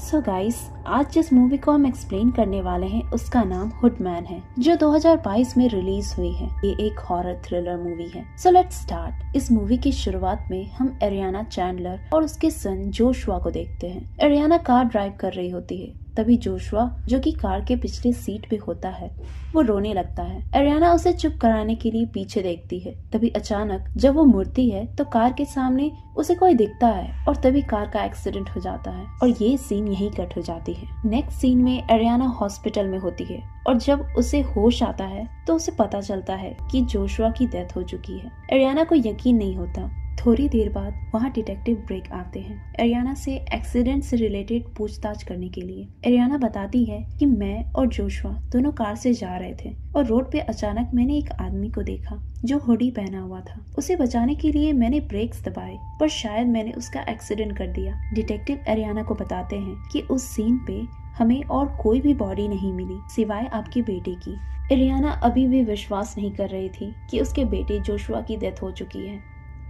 So guys, आज जिस movie को हम एक्सप्लेन करने वाले हैं उसका नाम हुडमैन है, जो 2022 में रिलीज हुई है। ये एक हॉरर थ्रिलर मूवी है। So let's start. इस मूवी की शुरुआत में हम एरियाना चैंडलर और उसके सन जोशुआ को देखते हैं। एरियाना कार ड्राइव कर रही होती है, तभी जोशुआ, जो कि कार के पिछले सीट पे होता है, वो रोने लगता है। एरियाना उसे चुप कराने के लिए पीछे देखती है। तभी अचानक जब वो मुड़ती है तो कार के सामने उसे कोई दिखता है और तभी कार का एक्सीडेंट हो जाता है और ये सीन यहीं कट हो जाती है। नेक्स्ट सीन में एरियाना हॉस्पिटल में होती है और जब उसे होश आता है तो उसे पता चलता है कि जोशुआ की डेथ हो चुकी है। एरियाना को यकीन नहीं होता। थोड़ी देर बाद वहाँ डिटेक्टिव ब्रेक आते हैं एरियाना से एक्सीडेंट से रिलेटेड पूछताछ करने के लिए। एरियाना बताती है कि मैं और जोशुआ दोनों कार से जा रहे थे और रोड पे अचानक मैंने एक आदमी को देखा जो हुडी पहना हुआ था। उसे बचाने के लिए मैंने ब्रेक्स दबाए पर शायद मैंने उसका एक्सीडेंट कर दिया। डिटेक्टिव एरियाना को बताते हैं कि उस सीन पे हमें और कोई भी बॉडी नहीं मिली सिवाय आपके बेटे की। एरियाना अभी भी विश्वास नहीं कर रही थी कि उसके बेटे जोशुआ की डेथ हो चुकी है।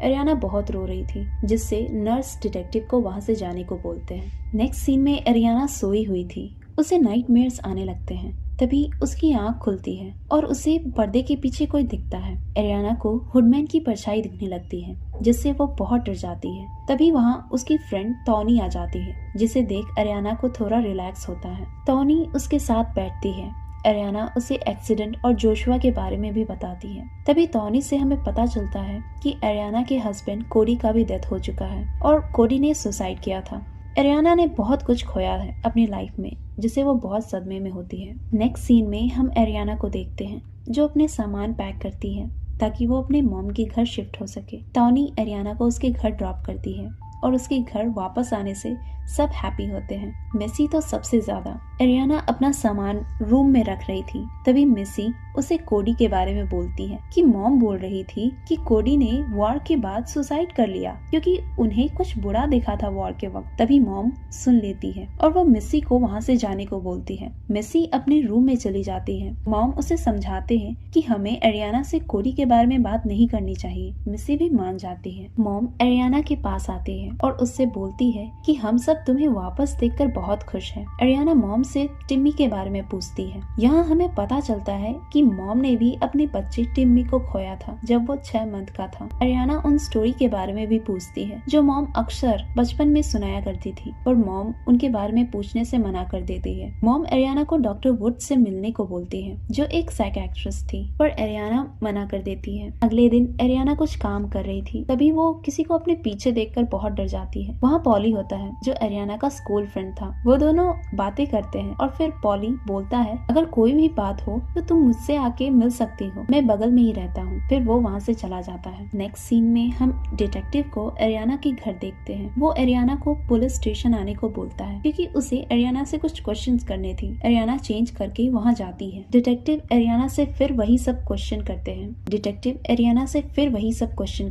एरियाना बहुत रो रही थी, जिससे नर्स डिटेक्टिव को वहां से जाने को बोलते हैं। नेक्स्ट सीन में एरियाना सोई हुई थी। उसे नाइटमेयर्स आने लगते हैं। तभी उसकी आंख खुलती है और उसे पर्दे के पीछे कोई दिखता है। एरियाना को हुडमैन की परछाई दिखने लगती है, जिससे वो बहुत डर जाती है। तभी वहाँ उसकी फ्रेंड टॉनी आ जाती है, जिसे देख एरियाना को थोड़ा रिलैक्स होता है। टॉनी उसके साथ बैठती है। एरियाना उसे एक्सीडेंट और जोशुआ के बारे में भी बताती है। तभी टॉनी से हमें पता चलता है कि एरियाना के हस्बैंड कोडी का भी डेथ हो चुका है और कोडी ने सुसाइड किया था। एरियाना ने बहुत कुछ खोया है अपनी लाइफ में, जिसे वो बहुत सदमे में होती है। नेक्स्ट सीन में हम एरियाना को देखते हैं, जो अपने सामान पैक करती है ताकि वो अपने मॉम के घर शिफ्ट हो सके। टॉनी एरियाना को उसके घर ड्रॉप करती है और उसके घर वापस आने से सब हैप्पी होते हैं, मेसी तो सबसे ज्यादा। एरियाना अपना सामान रूम में रख रही थी, तभी मेसी उसे कोडी के बारे में बोलती है कि मॉम बोल रही थी कि कोडी ने वॉर के बाद सुसाइड कर लिया क्योंकि उन्हें कुछ बुरा देखा था वॉर के वक्त। तभी मॉम सुन लेती है और वो मेसी को वहाँ से जाने को बोलती है। मेसी अपने रूम में चली जाती है। मॉम उसे समझाते हैं कि हमें एरियाना से कोडी के बारे में बात नहीं करनी चाहिए। मेसी भी मान जाती है। मॉम एरियाना के पास आती है और उससे बोलती है कि हम सब तुम्हें वापस देखकर बहुत खुश हैं। एरियाना मॉम से टिम्मी के बारे में पूछती है। यहाँ हमें पता चलता है कि मॉम ने भी अपने बच्चे टिम्मी को खोया था जब वो 6 मंथ का था। एरियाना उन स्टोरी के बारे में भी पूछती है जो मॉम अक्सर बचपन में सुनाया करती थी, पर मॉम उनके बारे में पूछने से मना कर देती है। मॉम एरियाना को डॉक्टर वुड से मिलने को बोलती है, जो एक साइकियाट्रिस्ट थी, पर एरियाना मना कर देती है। अगले दिन एरियाना कुछ काम कर रही थी, तभी वो किसी को अपने पीछे देखकर बहुत डर जाती है। वहाँ पॉली होता है, जो एरियाना का स्कूल फ्रेंड था। वो दोनों बातें करते हैं और फिर पॉली बोलता है, अगर कोई भी बात हो तो तुम मुझसे आके मिल सकती हो, मैं बगल में ही रहता हूँ। फिर वो वहाँ से चला जाता है। नेक्स्ट सीन में हम डिटेक्टिव को एरियाना के घर देखते हैं। वो एरियाना को पुलिस स्टेशन आने को बोलता है क्योंकि उसे एरियाना से कुछ क्वेश्चंस करने थी। एरियाना चेंज करके वहाँ जाती है। डिटेक्टिव एरियाना से फिर वही सब क्वेश्चन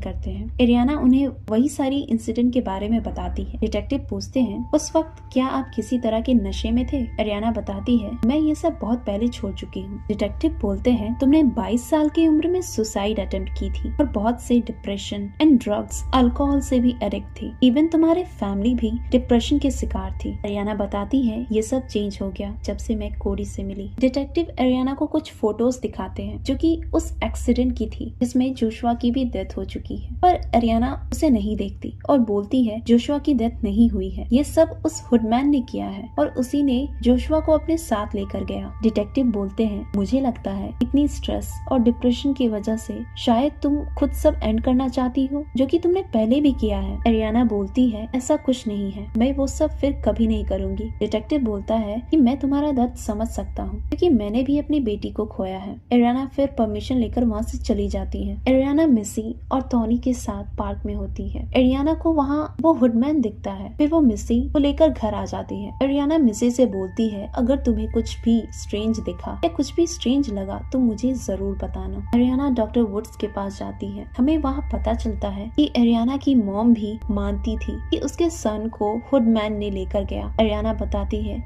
करते हैं। एरियाना उन्हें वही सारी इंसिडेंट के बारे में बताती है। डिटेक्टिव पूछते हैं, उस वक्त क्या आप किसी तरह के नशे में थे? एरियाना बताती है, मैं ये सब बहुत पहले छोड़ चुकी हूँ। डिटेक्टिव बोलते हैं, तुमने 22 साल की उम्र में सुसाइड अटेम्प्ट की थी और बहुत से डिप्रेशन एंड ड्रग्स, अल्कोहल से भी एडिक्ट थी। इवन तुम्हारे फैमिली भी डिप्रेशन के शिकार थी। एरियाना बताती है, ये सब चेंज हो गया जब से मैं कोडी से मिली। डिटेक्टिव एरियाना को कुछ फोटोज दिखाते हैं जो कि उस एक्सीडेंट की थी जिसमें जोशुआ की भी डेथ हो चुकी है, पर एरियाना उसे नहीं देखती और बोलती है जोशुआ की डेथ नहीं हुई है, ये सब उस हुडमैन ने किया है और उसी ने जोशुआ को अपने साथ लेकर गया। डिटेक्टिव बोलते हैं, मुझे लगता है इतनी स्ट्रेस और डिप्रेशन की वजह से शायद तुम खुद सब एंड करना चाहती हो, जो कि तुमने पहले भी किया है। एरियाना बोलती है, ऐसा कुछ नहीं है, मैं वो सब फिर कभी नहीं करूंगी। डिटेक्टिव बोलता है कि मैं तुम्हारा दर्द समझ सकता हूँ क्योंकि मैंने भी अपनी बेटी को खोया है। एरियाना फिर परमिशन लेकर वहाँ से चली जाती है। एरियाना मिसी और टॉनी के साथ पार्क में होती है। एरियाना को वहाँ वो हुडमैन दिखता है। फिर वो मिसी को लेकर घर आ जाती है। एरियाना मिसी से बोलती है, अगर तुम्हें कुछ भी स्ट्रेंज दिखा या कुछ भी स्ट्रेंज लगा तो मुझे जरूर बताना। एरियाना डॉक्टर वुड्स के पास जाती है। हमें वहाँ पता चलता है कि एरियाना की मॉम भी मानती थी कि उसके सन को हुडमैन ने लेकर गया। एरियाना बताती है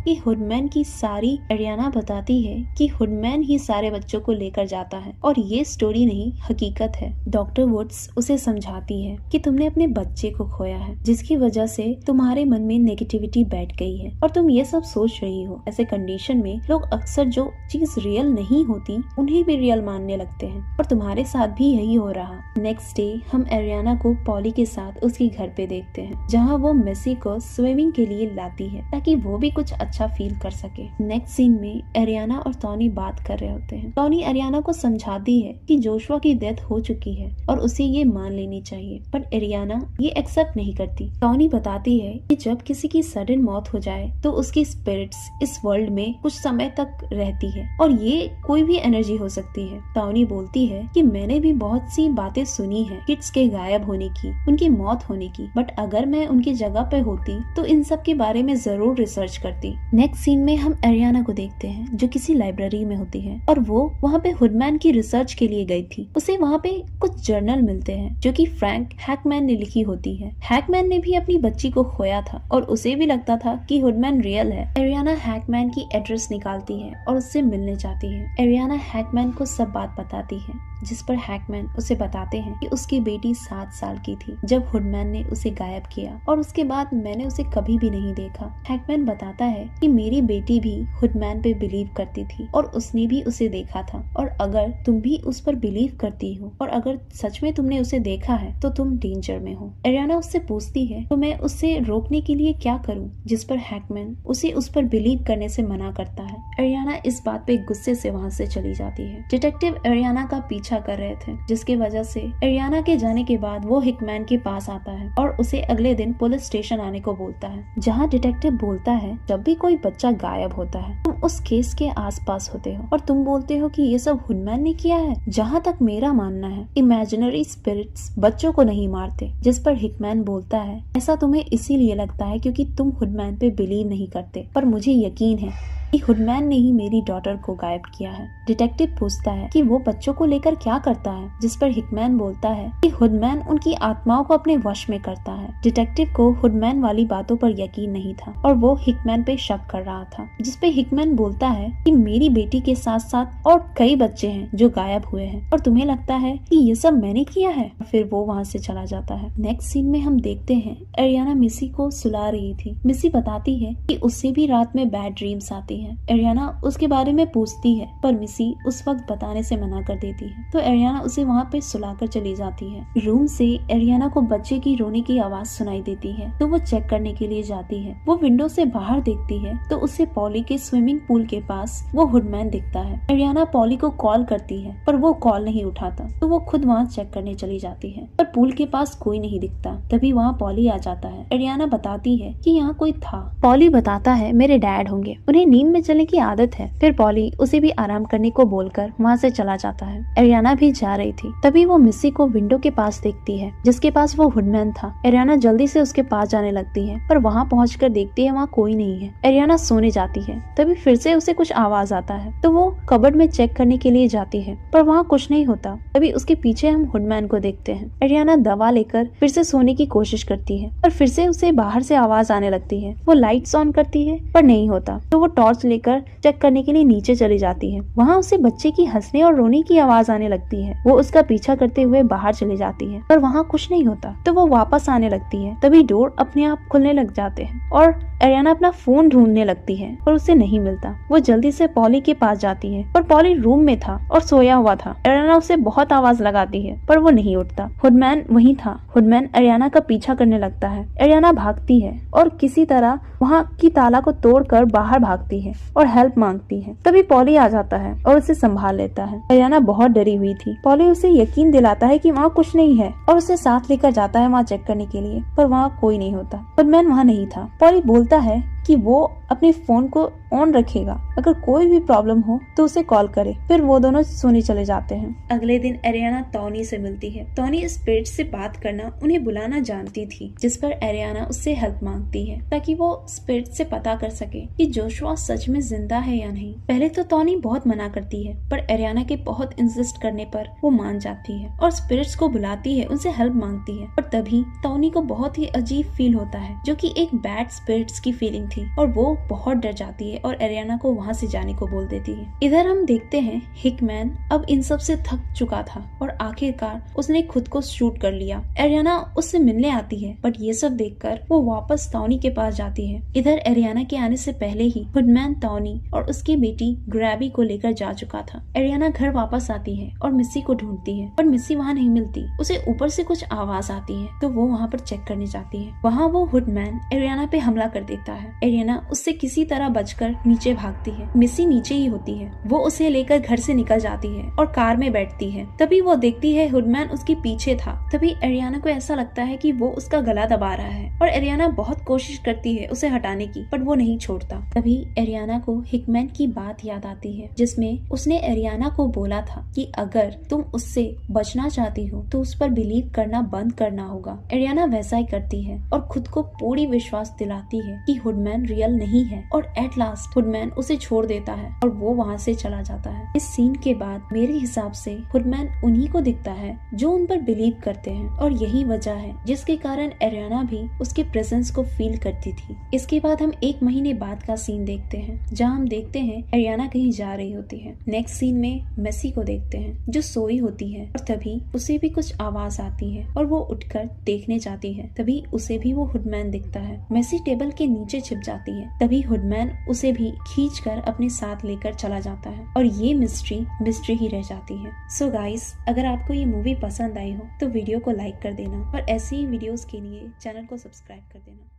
कि हुडमैन ही सारे बच्चों को लेकर जाता है और ये स्टोरी नहीं हकीकत है। डॉक्टर वुड्स उसे समझाती है कि तुमने अपने बच्चे को खोया है, जिसकी वजह से तुम्हारे मन में नेगेटिविटी बैठ गई है और तुम ये सब सोच रही हो। ऐसे कंडीशन में लोग अक्सर जो चीज रियल नहीं होती उन्हें भी रियल मानने लगते हैं और तुम्हारे साथ भी यही हो रहा। नेक्स्ट डे हम एरियाना को पॉली के साथ उसके घर पे देखते हैं, जहाँ वो मेसी को स्विमिंग के लिए लाती है ताकि वो भी कुछ अच्छा फील कर सके। नेक्स्ट सीन में एरियाना और टॉनी बात कर रहे होते हैं। टॉनी एरियाना को समझाती है कि जोशुआ की डेथ हो चुकी है और उसे ये मान लेनी चाहिए, पर एरियाना ये एक्सेप्ट नहीं करती। टॉनी बताती है कि जब किसी की सडन मौत हो जाए तो उसकी स्पिरिट्स इस वर्ल्ड में कुछ समय तक रहती है और ये कोई भी एनर्जी हो सकती है। टॉनी बोलती है कि मैंने भी बहुत सी बातें सुनी है किड्स के गायब होने की, उनकी मौत होने की, बट अगर मैं उनकी जगह पे होती तो इन सब के बारे में जरूर रिसर्च करती। नेक्स्ट सीन में हम एरियाना को देखते हैं जो किसी लाइब्रेरी में होती है और वो वहाँ पे हुडमैन की रिसर्च के लिए गई थी। उसे वहाँ पे कुछ जर्नल मिलते हैं जो कि फ्रैंक हैकमैन ने लिखी होती है। हैकमैन ने भी अपनी बच्ची को खोया था और उसे भी लगता था कि हुडमैन रियल है। एरियाना हैकमैन की एड्रेस निकालती है और उससे मिलने जाती है। एरियाना हैकमैन को सब बात बताती है, जिस पर हैकमैन उसे बताते हैं कि उसकी बेटी 7 साल की थी जब हुडमैन ने उसे गायब किया और उसके बाद मैंने उसे कभी भी नहीं देखा। हैकमैन बताता है कि मेरी बेटी भी हुडमैन पे बिलीव करती थी और उसने भी उसे देखा था, और अगर तुम भी उस पर बिलीव करती हो और अगर सच में तुमने उसे देखा है तो तुम डेंजर में हो। एरियाना उससे पूछती है तो मैं उससे रोकने के लिए क्या करूं, जिस पर हैकमैन उसे उस पर बिलीव करने से मना करता है। एरियाना इस बात पे गुस्से से वहाँ से चली जाती है। डिटेक्टिव एरियाना का पीछा कर रहे थे, जिसकी वजह से एरियाना के जाने के बाद वो हिकमैन के पास आता है और उसे अगले दिन पुलिस स्टेशन आने को बोलता है, जहाँ डिटेक्टिव बोलता है जब भी कोई बच्चा गायब होता है तुम उस केस के आसपास होते हो और तुम बोलते हो कि ये सब हुडमैन ने किया है। जहाँ तक मेरा मानना है इमेजिनरी स्पिरिट्स बच्चों को नहीं मारते, जिस पर हिकमैन बोलता है ऐसा तुम्हें इसीलिए लगता है क्योंकि तुम हुडमैन पे बिलीव नहीं करते, पर मुझे यकीन है कि हुडमैन ने ही मेरी डॉटर को गायब किया है। डिटेक्टिव पूछता है कि वो बच्चों को लेकर क्या करता है, जिस पर हिकमैन बोलता है कि हुडमैन उनकी आत्माओं को अपने वश में करता है। डिटेक्टिव को हुडमैन वाली बातों पर यकीन नहीं था और वो हिकमैन पे शक कर रहा था, जिस पे हिकमैन बोलता है कि मेरी बेटी के साथ साथ और कई बच्चे हैं जो गायब हुए हैं और तुम्हें लगता है कि ये सब मैंने किया है। फिर वो वहाँ से चला जाता है। नेक्स्ट सीन में हम देखते हैं एरियाना मिसी को सुला रही थी। मिसी बताती है कि उससे भी रात में बैड ड्रीम्स आती है। एरियाना उसके बारे में पूछती है पर मिसी उस वक्त बताने से मना कर देती है, तो एरियाना उसे वहाँ पे सुलाकर चली जाती है। रूम से एरियाना को बच्चे की रोने की आवाज सुनाई देती है तो वो चेक करने के लिए जाती है। वो विंडो से बाहर देखती है तो उसे पॉली के स्विमिंग पूल के पास वो हुडमैन दिखता है। एरियाना पॉली को कॉल करती है पर वो कॉल नहीं उठाता, तो वो खुद वहाँ चेक करने चली जाती है पर पूल के पास कोई नहीं दिखता। तभी वहाँ पॉली आ जाता है। एरियाना बताती है कि यहाँ कोई था। पॉली बताता है मेरे डैड होंगे, उन्हें नींद में चलने की आदत है। फिर पॉली उसे भी आराम करने को बोलकर वहाँ से चला जाता है। एरियाना भी जा रही थी, तभी वो मिसी को विंडो के पास देखती है जिसके पास वो हुडमैन था। एरियाना जल्दी से उसके पास जाने लगती है पर वहाँ पहुंचकर देखती है वहाँ कोई नहीं है। एरियाना सोने जाती है, तभी फिर से उसे कुछ आवाज आता है तो वो कबर्ड में चेक करने के लिए जाती है पर वहाँ कुछ नहीं होता। तभी उसके पीछे हम हुडमैन को देखते हैं। एरियाना दवा लेकर फिर से सोने की कोशिश करती है पर फिर से उसे बाहर से आवाज आने लगती है। वो लाइट्स ऑन करती है पर नहीं होता, तो वो टॉर्च लेकर चेक करने के लिए नीचे चली जाती है। वहाँ उसे बच्चे की हंसने और रोने की आवाज आने लगती है। वो उसका पीछा करते हुए बाहर चली जाती है पर वहाँ कुछ नहीं होता, तो वो वापस आने लगती है। तभी डोर अपने आप खुलने लग जाते हैं और एरियाना अपना फोन ढूंढने लगती है पर उसे नहीं मिलता। वो जल्दी से पॉली के पास जाती है पर पॉली रूम में था और सोया हुआ था। एरियाना उसे बहुत आवाज लगाती है पर वो नहीं उठता। हुडमैन वहीं था। हुडमैन एरियाना का पीछा करने लगता है। एरियाना भागती है और किसी तरह वहाँ की ताला को तोड़कर बाहर भागती है और हेल्प मांगती है। तभी पॉली आ जाता है और उसे संभाल लेता है। एरियाना बहुत डरी हुई थी। पॉली उसे यकीन दिलाता है कि वहाँ कुछ नहीं है और उसे साथ लेकर जाता है वहाँ चेक करने के लिए, पर वहाँ कोई नहीं होता। हुडमैन वहाँ नहीं था। पॉली बोलता है कि वो अपने फोन को ऑन रखेगा, अगर कोई भी प्रॉब्लम हो तो उसे कॉल करे। फिर वो दोनों सोने चले जाते हैं। अगले दिन एरियाना टॉनी से मिलती है। टॉनी स्पिरिट से बात करना, उन्हें बुलाना जानती थी, जिस पर एरियाना उससे हेल्प मांगती है ताकि वो स्पिरिट से पता कर सके कि जोशुआ सच में जिंदा है या नहीं। पहले तो टॉनी बहुत मना करती है, पर एरियाना के बहुत इंसिस्ट करने पर वो मान जाती है और स्पिरिट्स को बुलाती है, उनसे हेल्प मांगती है। और तभी टॉनी को बहुत ही अजीब फील होता है, जो कि एक बैड स्पिरिट्स की फीलिंग थी, और वो बहुत डर जाती है और एरियाना को वहाँ से जाने को बोल देती है। इधर हम देखते हैं हिकमैन अब इन सब से थक चुका था और आखिरकार उसने खुद को शूट कर लिया। एरियाना उससे मिलने आती है, बट ये सब देखकर वो वापस टॉनी के पास जाती है। इधर एरियाना के आने से पहले ही हुडमैन टॉनी और उसकी बेटी ग्रैबी को लेकर जा चुका था। एरियाना घर वापस आती है और मिस्सी को ढूंढती है, पर मिस्सी वहाँ नहीं मिलती। उसे ऊपर से कुछ आवाज आती है, तो वो वहाँ पर चेक करने जाती है। वहाँ वो हुडमैन एरियाना पे हमला कर देता है। एरियाना उससे किसी तरह बचकर नीचे भागती है। मिस्सी नीचे ही होती है। वो उसे लेकर घर से निकल जाती है और कार में बैठती है। तभी वो देखती है हुडमैन उसके पीछे था। तभी एरियाना को ऐसा लगता है कि वो उसका गला दबा रहा है और एरियाना बहुत कोशिश करती है उसे हटाने की, पर वो नहीं छोड़ता। तभी एरियाना को हिकमैन की बात याद आती है, जिसमें उसने एरियाना को बोला था कि अगर तुम उससे बचना चाहती हो तो उस पर बिलीव करना बंद करना होगा। एरियाना वैसा ही करती है और खुद को पूरी विश्वास दिलाती है कि हुडमैन रियल नहीं है, और एट लास्ट हुडमैन उसे छोड़ देता है और वो वहाँ से चला जाता है। इस सीन के बाद मेरे हिसाब से हुडमैन उन्हीं को दिखता है जो उन पर बिलीव करते हैं, और यही वजह है जिसके कारण एरियाना भी उसके प्रेजेंस को फील करती थी। इसके बाद हम 1 महीने बाद का सीन देखते हैं, जहाँ हम देखते हैं एरियाना कहीं जा रही होती है। नेक्स्ट सीन में मेसी को देखते हैं जो सोई होती है, और तभी उसे भी कुछ आवाज आती है और वो उठकर देखने जाती है। तभी उसे भी वो हुडमैन दिखता है। मेसी टेबल के नीचे छिप जाती है। तभी हुडमैन उसे भी खींचकर अपने साथ लेकर चला जाता है, और ये मिस्ट्री ही रह जाती है। सो गाइस, अगर आपको ये मूवी पसंद आई हो तो वीडियो को लाइक कर देना, और ऐसी ही वीडियोस के लिए चैनल को सब्सक्राइब कर देना।